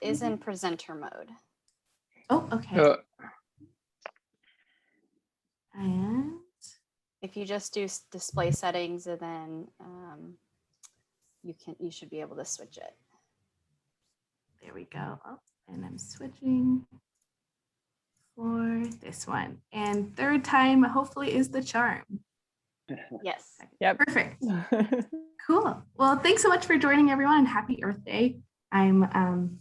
is in presenter mode. Oh, okay. And if you just do display settings and then you should be able to switch it. There we go. Oh, and I'm switching for this one. And third time, hopefully, is the charm. Yes. Yep. Perfect. Cool. Well, thanks so much for joining, everyone, and happy Earth Day. I'm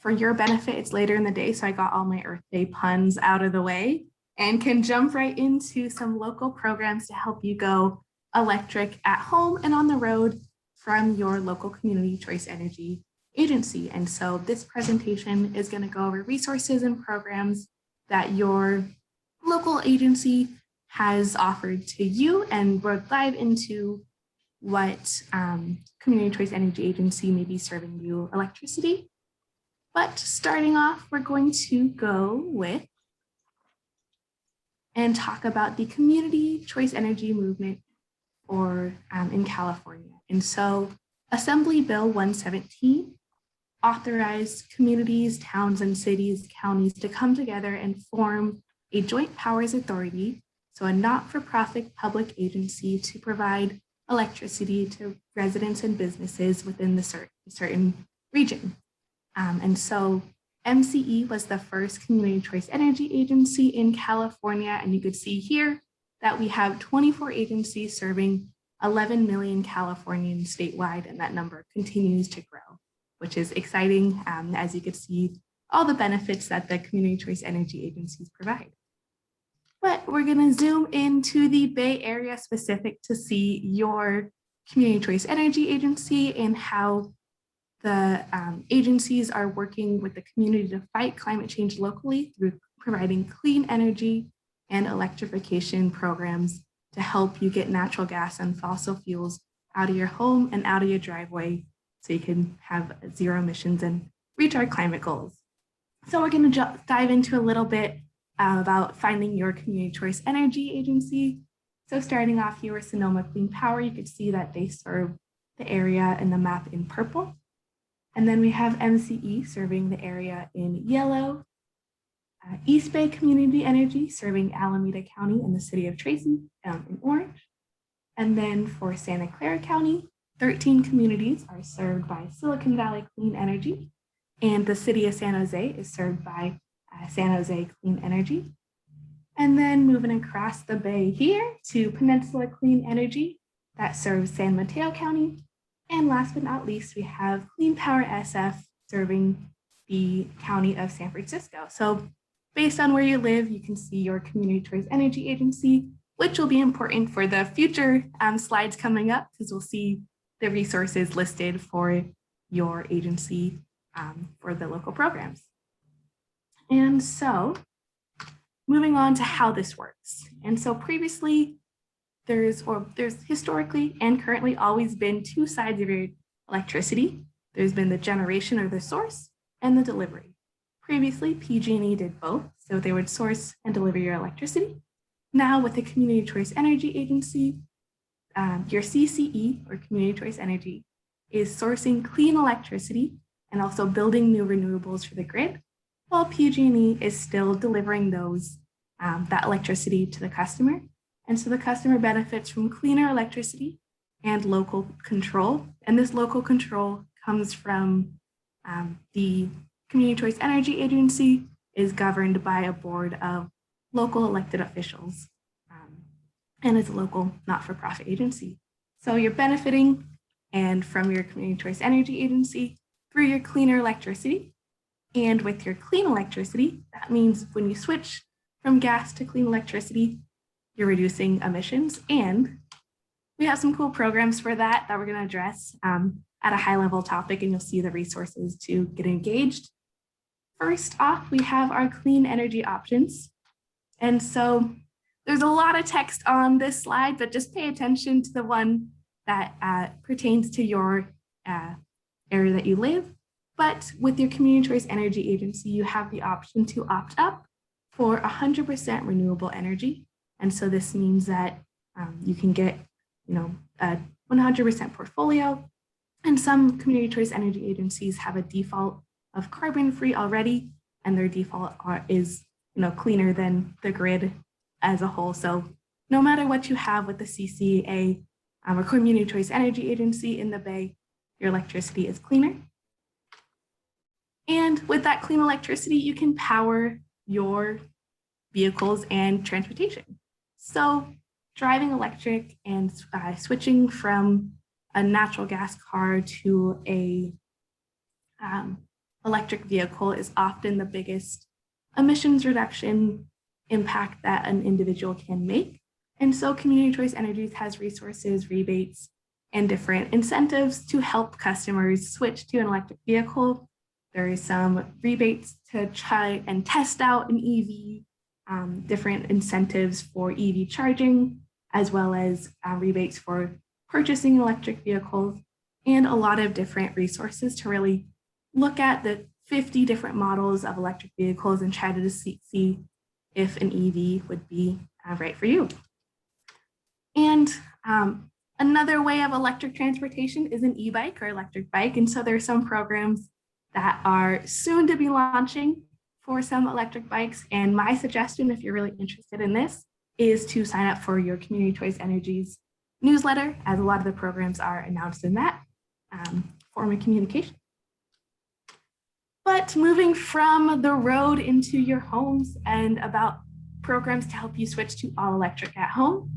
for your benefit, it's later in the day, so I got all my Earth Day puns out of the way and can jump right into some local programs to help you go electric at home and on the road from your local community choice energy agency. And so this presentation is going to go over resources and programs that your local agency has offered to you, and we'll dive into what community choice energy agency may be serving you electricity. But starting off, we're going to go with and talk about the community choice energy movement or in California. And so Assembly Bill 117 authorized communities, towns, and cities, counties to come together and form a joint powers authority, so a not-for-profit public agency to provide electricity to residents and businesses within the certain region. And so MCE was the first community choice energy agency in California. And you could see here that we have 24 agencies serving 11 million Californians statewide, and that number continues to grow, which is exciting, as you could see all the benefits that the community choice energy agencies provide. But we're going to zoom into the Bay Area specific to see your community choice energy agency and how the agencies are working with the community to fight climate change locally through providing clean energy and electrification programs to help you get natural gas and fossil fuels out of your home and out of your driveway so you can have zero emissions and reach our climate goals. So we're going to dive into a little bit about finding your community choice energy agency. So starting off here with Sonoma Clean Power, you can see that they serve the area in the map in purple. And then we have MCE serving the area in yellow, East Bay Community Energy serving Alameda County and the city of Tracy in orange. And then for Santa Clara County, 13 communities are served by Silicon Valley Clean Energy, and the city of San Jose is served by San Jose Clean Energy. And then moving across the bay here to Peninsula Clean Energy that serves San Mateo County. And last but not least, we have Clean Power SF serving the county of San Francisco. So based on where you live, you can see your community choice energy agency, which will be important for the future slides coming up, because we'll see the resources listed for your agency for the local programs. And so moving on to how this works. And so previously, there's historically and currently always been two sides of your electricity. There's been the generation or the source and the delivery. Previously, PG&E did both, so they would source and deliver your electricity. Now with the Community Choice Energy Agency, your CCE or Community Choice Energy is sourcing clean electricity and also building new renewables for the grid, while PG&E is still delivering that electricity to the customer. And so the customer benefits from cleaner electricity and local control. And this local control comes from the Community Choice Energy Agency is governed by a board of local elected officials and is a local not-for-profit agency. So you're benefiting and from your Community Choice Energy Agency through your cleaner electricity. And with your clean electricity, that means when you switch from gas to clean electricity, you're reducing emissions. And we have some cool programs for that we're going to address at a high level topic, and you'll see the resources to get engaged. First off, we have our clean energy options. And so there's a lot of text on this slide, but just pay attention to the one that pertains to your area that you live. But with your Community Choice Energy Agency, you have the option to opt up for 100% renewable energy. And so this means that you can get, a 100% portfolio. And some Community Choice Energy Agencies have a default of carbon-free already, and their default is cleaner than the grid as a whole. So no matter what you have with the CCA or Community Choice Energy Agency in the Bay, your electricity is cleaner. And with that clean electricity, you can power your vehicles and transportation. So driving electric and switching from a natural gas car to a electric vehicle is often the biggest emissions reduction impact that an individual can make. And so Community Choice Energies has resources, rebates, and different incentives to help customers switch to an electric vehicle. There is some rebates to try and test out an EV, different incentives for EV charging, as well as rebates for purchasing electric vehicles, and a lot of different resources to really look at the 50 different models of electric vehicles and try to see if an EV would be right for you. And another way of electric transportation is an e-bike or electric bike. And so there are some programs that are soon to be launching for some electric bikes. And my suggestion, if you're really interested in this, is to sign up for your Community Choice Energies newsletter, as a lot of the programs are announced in that form of communication. But moving from the road into your homes and about programs to help you switch to all electric at home.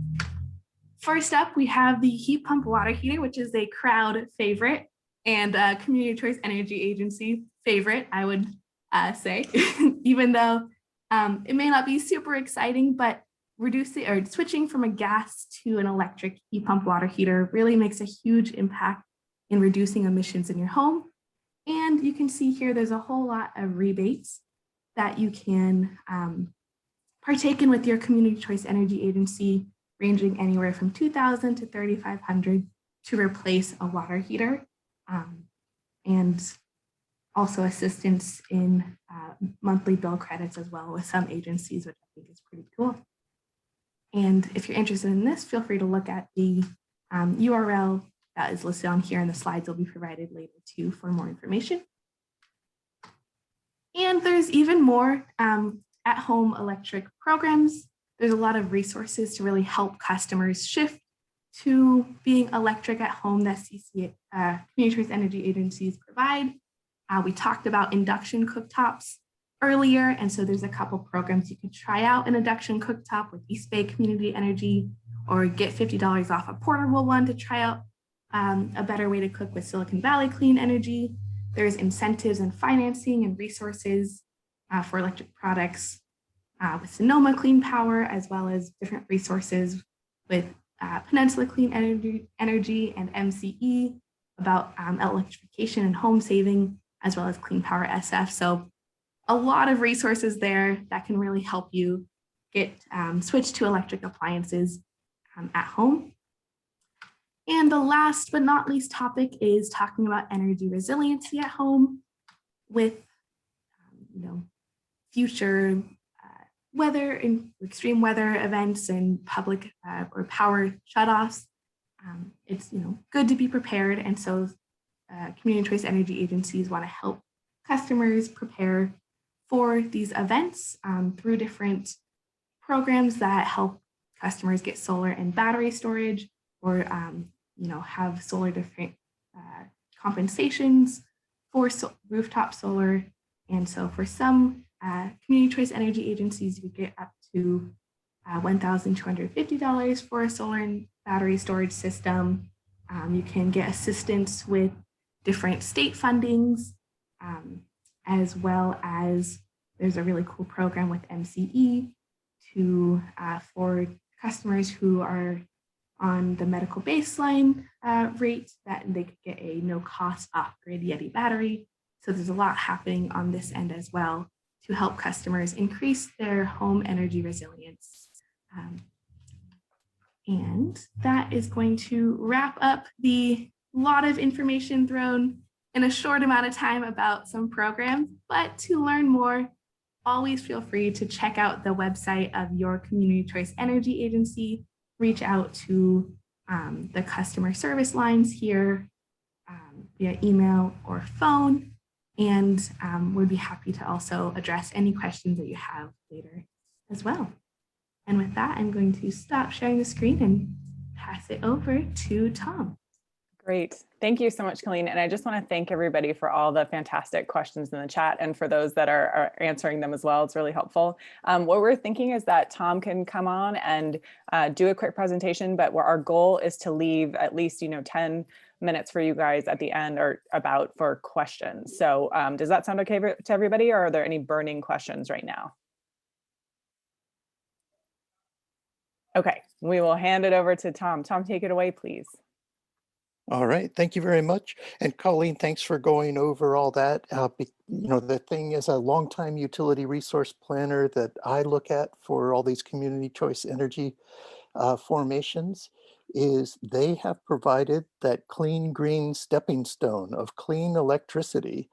First up, we have the heat pump water heater, which is a crowd favorite and Community Choice Energy Agency favorite, I would say, even though it may not be super exciting, but reducing or switching from a gas to an electric heat pump water heater really makes a huge impact in reducing emissions in your home. And you can see here, there's a whole lot of rebates that you can partake in with your Community Choice Energy Agency, ranging anywhere from $2,000 to $3,500 to replace a water heater, and also assistance in monthly bill credits as well with some agencies, which I think is pretty cool. And if you're interested in this, feel free to look at the URL that is listed on here, and the slides will be provided later too for more information. And there's even more at-home electric programs. There's a lot of resources to really help customers shift to being electric at home that Community Choice Energy Agencies provide. We talked about induction cooktops earlier, and so there's a couple programs you could try out an induction cooktop with East Bay Community Energy, or get $50 off a portable one to try out a better way to cook with Silicon Valley Clean Energy. There's incentives and financing and resources for electric products with Sonoma Clean Power, as well as different resources with Peninsula Clean Energy and MCE about electrification and home saving, as well as Clean Power SF. So a lot of resources there that can really help you get switched to electric appliances at home. And the last but not least topic is talking about energy resiliency at home with future weather and extreme weather events and public or power shutoffs. It's good to be prepared, and so Community Choice Energy Agencies want to help customers prepare for these events through different programs that help customers get solar and battery storage, or have solar different compensations for rooftop solar. And so for some Community Choice Energy Agencies, you get up to $1,250 for a solar and battery storage system. You can get assistance with different state fundings, as well as there's a really cool program with MCE for customers who are on the medical baseline rate, that they could get a no cost off-grid Yeti battery. So there's a lot happening on this end as well to help customers increase their home energy resilience. And that is going to wrap up the lot of information thrown in a short amount of time about some programs. But to learn more, always feel free to check out the website of your Community Choice Energy Agency. Reach out to the customer service lines here via email or phone. and would be happy to also address any questions that you have later as well. And with that, I'm going to stop sharing the screen and pass it over to Tom. Great. Thank you so much, Colleen. And I just want to thank everybody for all the fantastic questions in the chat and for those that are answering them as well. It's really helpful. What we're thinking is that Tom can come on and do a quick presentation, but our goal is to leave at least 10 minutes for you guys at the end or about for questions. So does that sound okay to everybody, or are there any burning questions right now? Okay, we will hand it over to Tom. Tom, take it away, please. All right, thank you very much. And Colleen, thanks for going over all that. The thing is, a longtime utility resource planner that I look at for all these community choice energy formations is they have provided that clean green stepping stone of clean electricity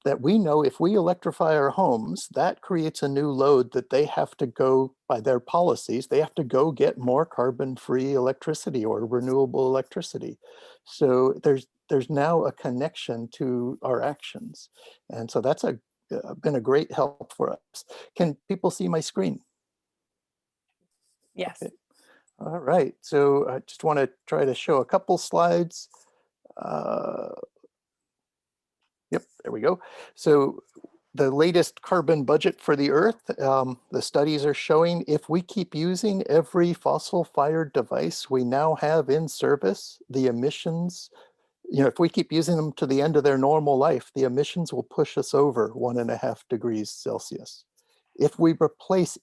that we know if we electrify our homes, that creates a new load that they have to go, by their policies, they have to go get more carbon-free electricity or renewable electricity. So there's now a connection to our actions. And so that's been a great help for us. Can people see my screen? Yes. Okay. All right, so I just want to try to show a couple slides. Yep, there we go. So the latest carbon budget for the Earth, the studies are showing if we keep using every fossil-fired device we now have in service, the emissions, if we keep using them to the end of their normal life, the emissions will push us over 1.5 degrees Celsius. If we replace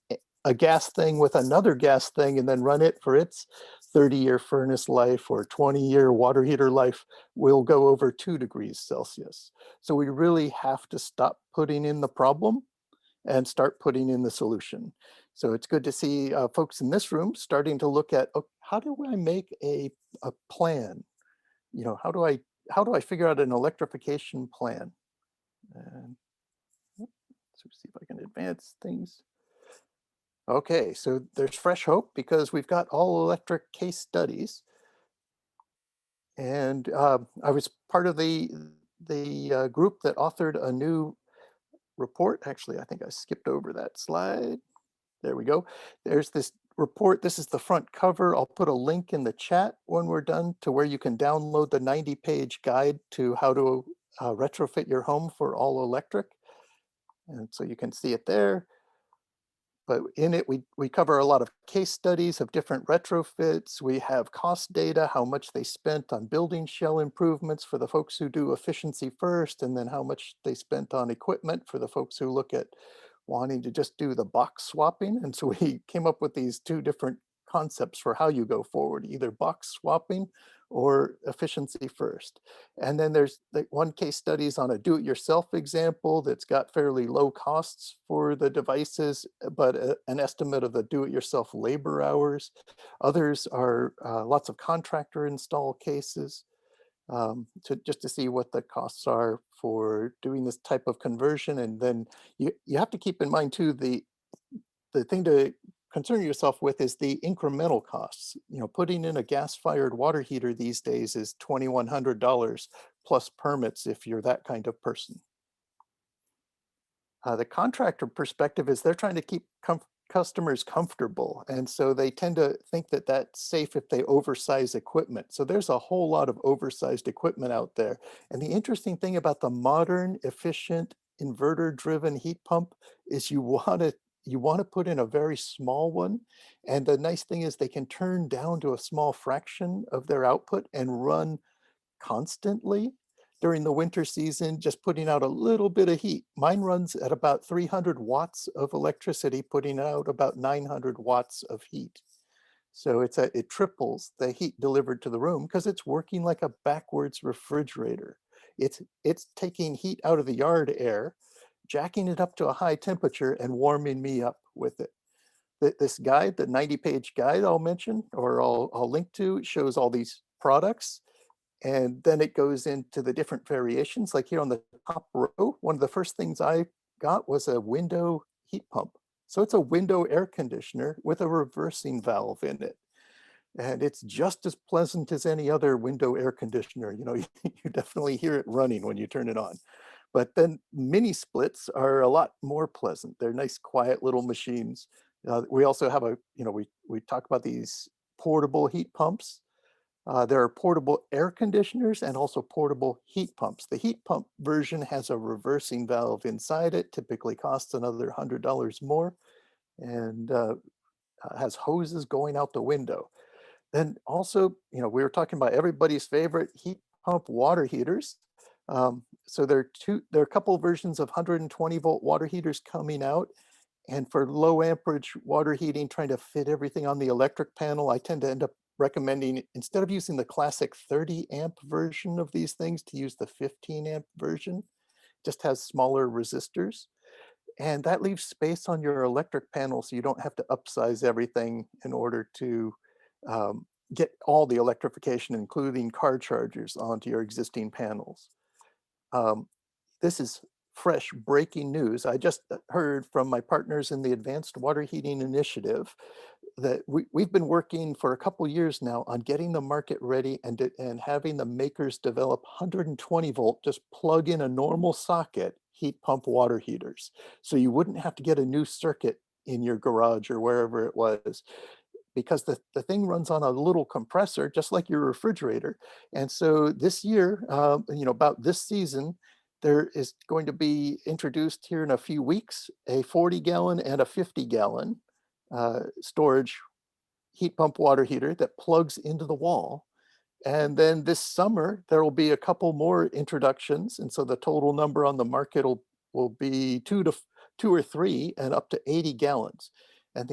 a gas thing with another gas thing and then run it for its 30-year furnace life or 20-year water heater life, we'll go over 2 degrees Celsius. So we really have to stop putting in the problem and start putting in the solution. So it's good to see folks in this room starting to look at, okay, how do I make a plan? How do I figure out an electrification plan? And let's see if I can advance things. Okay, so there's fresh hope because we've got all electric case studies. And I was part of the group that authored a new report. Actually, I think I skipped over that slide. There we go. There's this report. This is the front cover. I'll put a link in the chat when we're done to where you can download the 90-page guide to how to retrofit your home for all electric. And so you can see it there. But in it, we cover a lot of case studies of different retrofits. We have cost data, how much they spent on building shell improvements for the folks who do efficiency first, and then how much they spent on equipment for the folks who look at wanting to just do the box swapping. And so we came up with these two different concepts for how you go forward, either box swapping or efficiency first. And then there's one case studies on a do-it-yourself example that's got fairly low costs for the devices, but an estimate of the do-it-yourself labor hours. Others are lots of contractor install cases just to see what the costs are for doing this type of conversion. And then you have to keep in mind too, the thing to concern yourself with is the incremental costs. Putting in a gas-fired water heater these days is $2,100 plus permits if you're that kind of person. The contractor perspective is they're trying to keep customers comfortable. And so they tend to think that that's safe if they oversize equipment. So there's a whole lot of oversized equipment out there. And the interesting thing about the modern, efficient, inverter-driven heat pump is you want to put in a very small one. And the nice thing is they can turn down to a small fraction of their output and run constantly during the winter season, just putting out a little bit of heat. Mine runs at about 300 watts of electricity, putting out about 900 watts of heat. So it triples the heat delivered to the room because it's working like a backwards refrigerator. It's taking heat out of the yard air, jacking it up to a high temperature and warming me up with it. This guide, the 90-page guide I'll mention, or I'll link to, shows all these products. And then it goes into the different variations. Like here on the top row, one of the first things I got was a window heat pump. So it's a window air conditioner with a reversing valve in it. And it's just as pleasant as any other window air conditioner. You definitely hear it running when you turn it on. But then mini splits are a lot more pleasant. They're nice, quiet little machines. We also have we talk about these portable heat pumps. There are portable air conditioners and also portable heat pumps. The heat pump version has a reversing valve inside it, typically costs another $100 more, and has hoses going out the window. Then also, we were talking about everybody's favorite heat pump water heaters. So there are a couple of versions of 120-volt water heaters coming out. And for low amperage water heating, trying to fit everything on the electric panel, I tend to end up recommending, instead of using the classic 30 amp version of these things, to use the 15 amp version. Just has smaller resistors. And that leaves space on your electric panel so you don't have to upsize everything in order to get all the electrification, including car chargers, onto your existing panels. This is fresh breaking news. I just heard from my partners in the Advanced Water Heating Initiative that we've been working for a couple years now on getting the market ready and having the makers develop 120 volt, just plug in a normal socket heat pump water heaters. So you wouldn't have to get a new circuit in your garage or wherever it was, because the thing runs on a little compressor, just like your refrigerator. And so this year, about this season, there is going to be introduced here in a few weeks, a 40-gallon and a 50-gallon storage heat pump water heater that plugs into the wall. And then this summer, there will be a couple more introductions. And so the total number on the market will be two or three and up to 80 gallons. And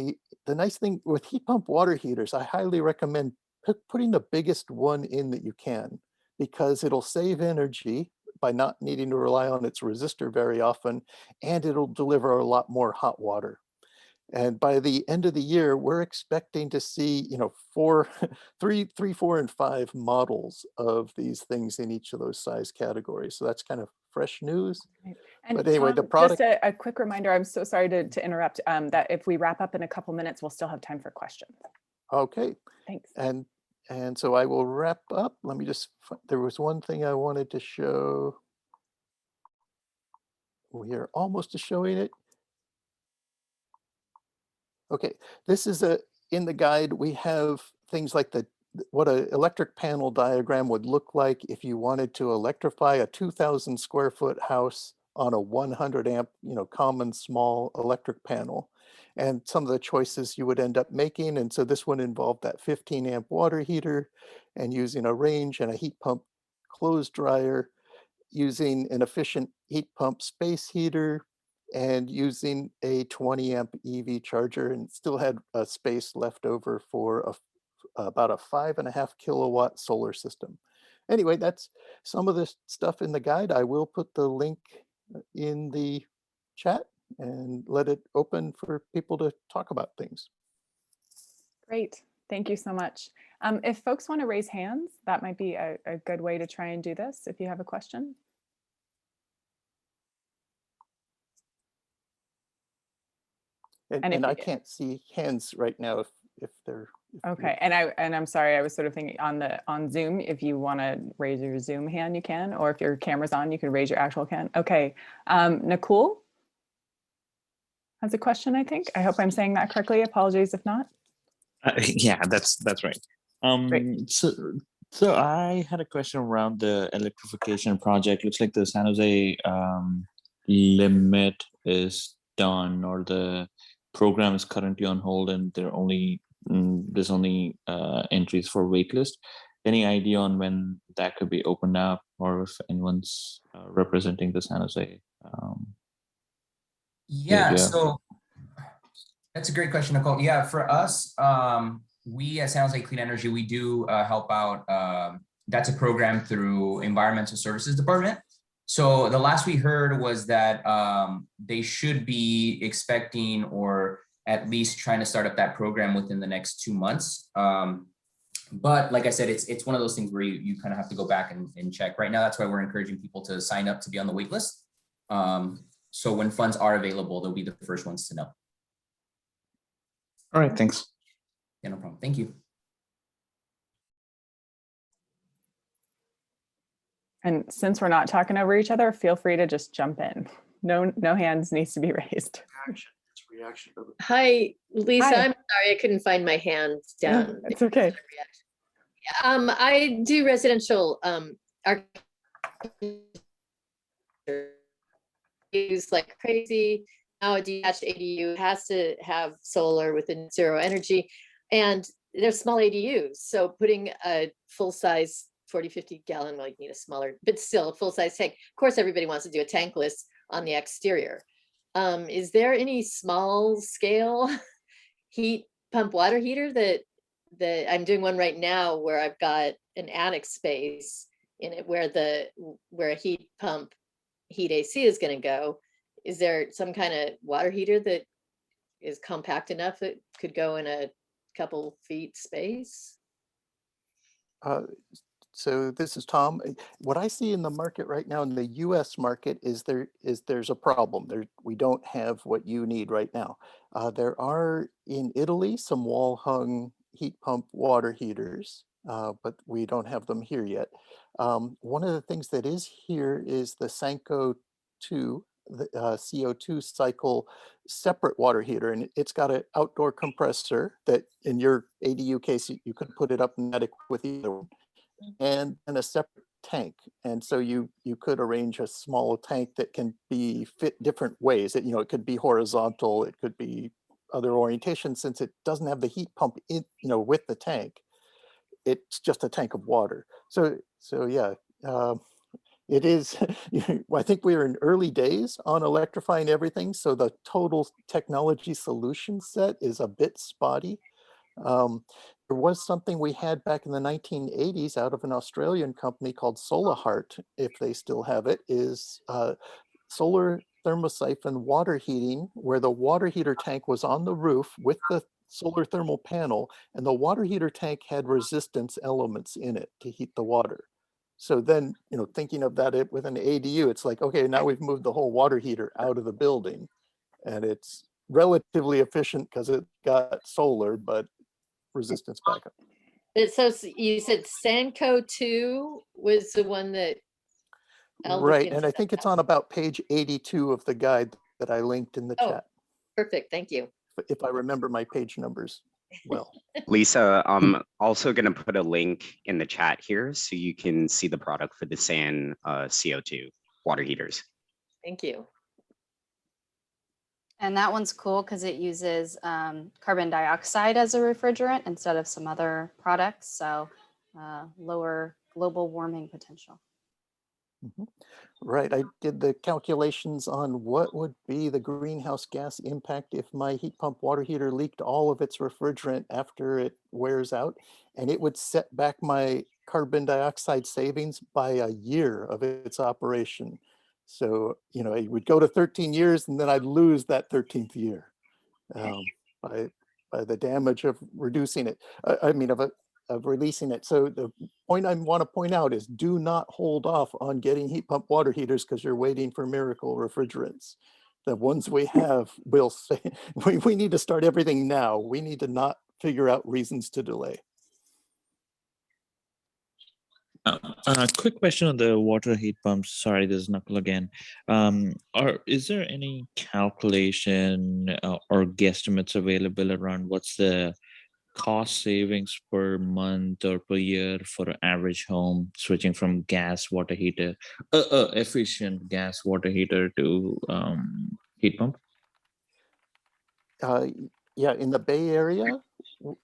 the nice thing with heat pump water heaters, I highly recommend putting the biggest one in that you can, because it'll save energy by not needing to rely on its resistor very often, and it'll deliver a lot more hot water. And by the end of the year, we're expecting to see, three, 4, and 5 models of these things in each of those size categories. So that's kind of fresh news. Right. And But anyway, Tom, the product. just a quick reminder, I'm so sorry to interrupt, that if we wrap up in a couple minutes, we'll still have time for questions. Okay. Thanks. And so I will wrap up. Let me just, there was one thing I wanted to show. We are almost to showing it. Okay, this is in the guide, we have things like what an electric panel diagram would look like if you wanted to electrify a 2,000 square foot house on a 100 amp, common small electric panel, and some of the choices you would end up making. And so this one involved that 15 amp water heater and using a range and a heat pump clothes dryer, using an efficient heat pump space heater, and using a 20 amp EV charger, and still had a space left over for about a 5.5 kilowatt solar system. Anyway, that's some of the stuff in the guide. I will put the link in the chat and let it open for people to talk about things. Great. Thank you so much. If folks want to raise hands, that might be a good way to try and do this if you have a question. And I can't see hands right now if they're okay. And I'm sorry, I was sort of thinking on Zoom, if you want to raise your Zoom hand, you can, or if your camera's on, you can raise your actual hand. Okay. Nicole has a question, I think. I hope I'm saying that correctly. Apologies if not. Yeah, that's right. Great. So I had a question around the electrification project. Looks like the San Jose limit is done, or the program is currently on hold, and there's only entries for waitlist. Any idea on when that could be opened up, or if anyone's representing the San Jose? Yeah, so that's a great question, Nicole. Yeah, for us, we at San Jose Clean Energy, we do help out. That's a program through Environmental Services Department. So the last we heard was that they should be expecting, or at least trying to start up that program within the next 2 months. But like I said, it's one of those things where you kind of have to go back and check. Right now, that's why we're encouraging people to sign up to be on the wait list. So when funds are available, they'll be the first ones to know. All right, thanks. Yeah, no problem. Thank you. And since we're not talking over each other, feel free to just jump in. No hands needs to be raised. Reaction. Hi, Lisa. Hi. I'm sorry I couldn't find my hands down. It's okay. I do residential use like crazy. Now a detached ADU has to have solar within zero energy, and they're small ADUs. So putting a full size 40, 50 gallon, well, you need a smaller, but still a full size tank. Of course, everybody wants to do a tankless on the exterior. Is there any small scale heat pump water heater that I'm doing one right now where I've got an attic space in it where a heat pump heat AC is going to go? Is there some kind of water heater that is compact enough that could go in a couple feet space? So this is Tom. What I see in the market right now in the US market is there's a problem. We don't have what you need right now. There are in Italy some wall hung heat pump water heaters, but we don't have them here yet. One of the things that is here is the Sanko 2, the CO2 cycle separate water heater, and it's got an outdoor compressor that in your ADU case, you could put it up in attic with either one, and a separate tank. And so you could arrange a small tank that can be fit different ways. It could be horizontal, it could be other orientation. Since it doesn't have the heat pump in, with the tank, it's just a tank of water. So yeah, it is. I think we are in early days on electrifying everything. So the total technology solution set is a bit spotty. There was something we had back in the 1980s out of an Australian company called Solahart, if they still have it, is solar thermosiphon water heating, where the water heater tank was on the roof with the solar thermal panel, and the water heater tank had resistance elements in it to heat the water. So then, thinking of that with an ADU, it's like, okay, now we've moved the whole water heater out of the building, and it's relatively efficient because it got solar, but resistance backup. So you said Sanko 2 was the one that I'll look Right, into and I that. think it's on about page 82 of the guide that I linked in the Oh. chat, Perfect, thank you. if I remember my page numbers well. Lisa, I'm also going to put a link in the chat here so you can see the product for the SAN CO2 water heaters. Thank you. And that one's cool because it uses carbon dioxide as a refrigerant instead of some other products. So lower global warming potential. Mhm. Right, I did the calculations on what would be the greenhouse gas impact if my heat pump water heater leaked all of its refrigerant after it wears out, and it would set back my carbon dioxide savings by a year of its operation. So, it would go to 13 years and then I'd lose that 13th year by the damage of reducing it. Of releasing it. So the point I want to point out is do not hold off on getting heat pump water heaters because you're waiting for miracle refrigerants. The ones we have will say, we need to start everything now. We need to not figure out reasons to delay. Quick question on the water heat pumps. Sorry, this is Knuckle again. Is there any calculation or guesstimates available around what's the cost savings per month or per year for an average home switching from gas water heater, efficient gas water heater to heat pump? Yeah, in the Bay Area,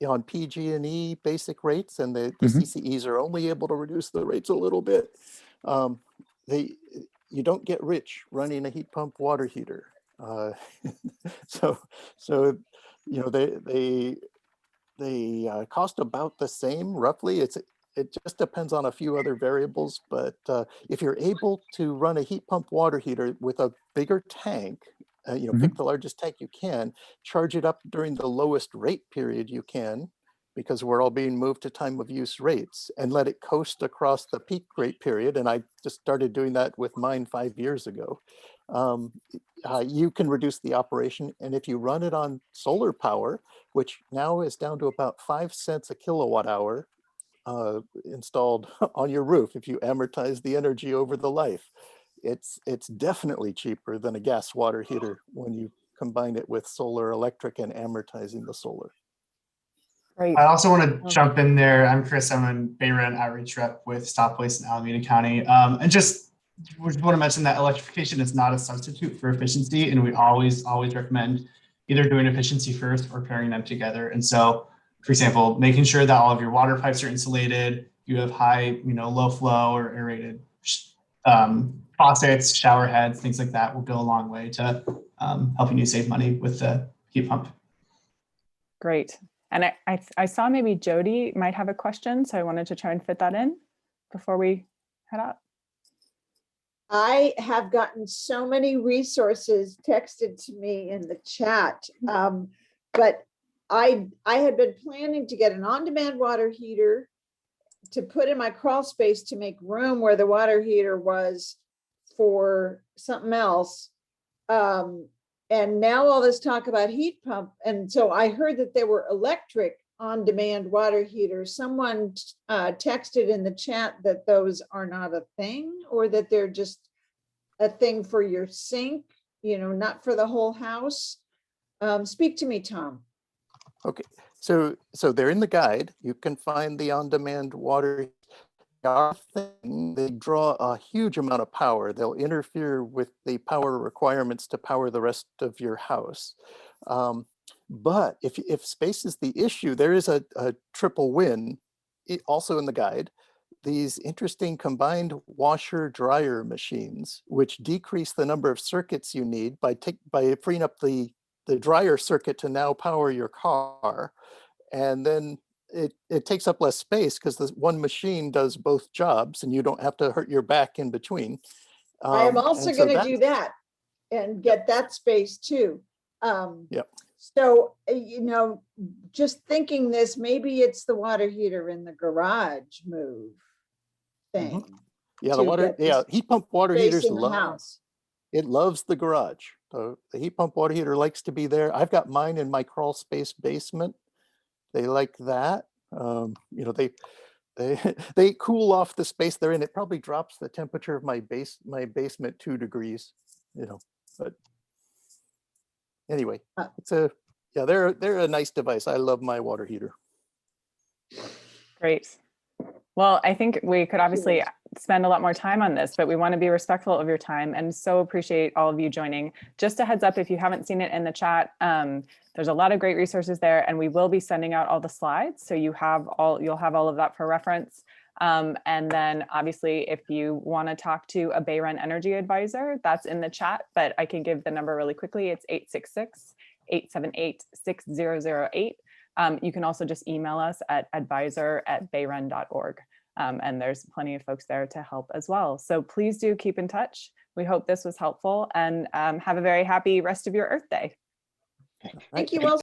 on PG&E basic rates, and the CCEs are only able to reduce the rates a little bit. You don't get rich running a heat pump water heater. So they cost about the same roughly. It just depends on a few other variables, but if you're able to run a heat pump water heater with a bigger tank, pick the largest tank you can, charge it up during the lowest rate period you can, because we're all being moved to time of use rates, and let it coast across the peak rate period. And I just started doing that with mine 5 years ago. You can reduce the operation. And if you run it on solar power, which now is down to about 5 cents a kilowatt hour, installed on your roof, if you amortize the energy over the life, it's definitely cheaper than a gas water heater when you combine it with solar electric and amortizing the solar. Great. I also want to jump in there. I'm Chris. I'm an Bay Rent outreach rep with Stop Waste in Alameda County. And just want to mention that electrification is not a substitute for efficiency. And we always recommend either doing efficiency first or pairing them together. And so, for example, making sure that all of your water pipes are insulated, you have high, low flow or aerated faucets, shower heads, things like that will go a long way to helping you save money with the heat pump. Great. And I saw maybe Jody might have a question, so I wanted to try and fit that in before we head out. I have gotten so many resources texted to me in the chat, but I had been planning to get an on-demand water heater to put in my crawl space to make room where the water heater was for something else. And now all this talk about heat pump. And so I heard that there were electric on-demand water heaters. Someone texted in the chat that those are not a thing, or that they're just a thing for your sink, not for the whole house. Speak to me, Tom. Okay, so they're in the guide. You can find the on-demand water. They draw a huge amount of power. They'll interfere with the power requirements to power the rest of your house. But if space is the issue, there is a triple win, also in the guide. These interesting combined washer dryer machines, which decrease the number of circuits you need by freeing up the dryer circuit to now power your car. And then it takes up less space because this one machine does both jobs and you don't have to hurt your back in between. I am also going to do that and get that space too. Yep. So, just thinking this, maybe it's the water heater in the garage move thing. Yeah, the heat pump water heaters it loves the garage. The heat pump water heater likes to be there. I've got mine in my crawl space basement. They like that. They cool off the space they're in. It probably drops the temperature of my basement 2 degrees. But anyway, they're a nice device. I love my water heater. Great. Well, I think we could obviously spend a lot more time on this, but we want to be respectful of your time and so appreciate all of you joining. Just a heads up, if you haven't seen it in the chat, there's a lot of great resources there, and we will be sending out all the slides. So you'll have all of that for reference. And then obviously, if you want to talk to a Bay Rent Energy advisor, that's in the chat, but I can give the number really quickly. It's 866-878-6008. You can also just email us at advisor@bayren.org. And there's plenty of folks there to help as well. So please do keep in touch. We hope this was helpful, and have a very happy rest of your Earth Day. Thank you all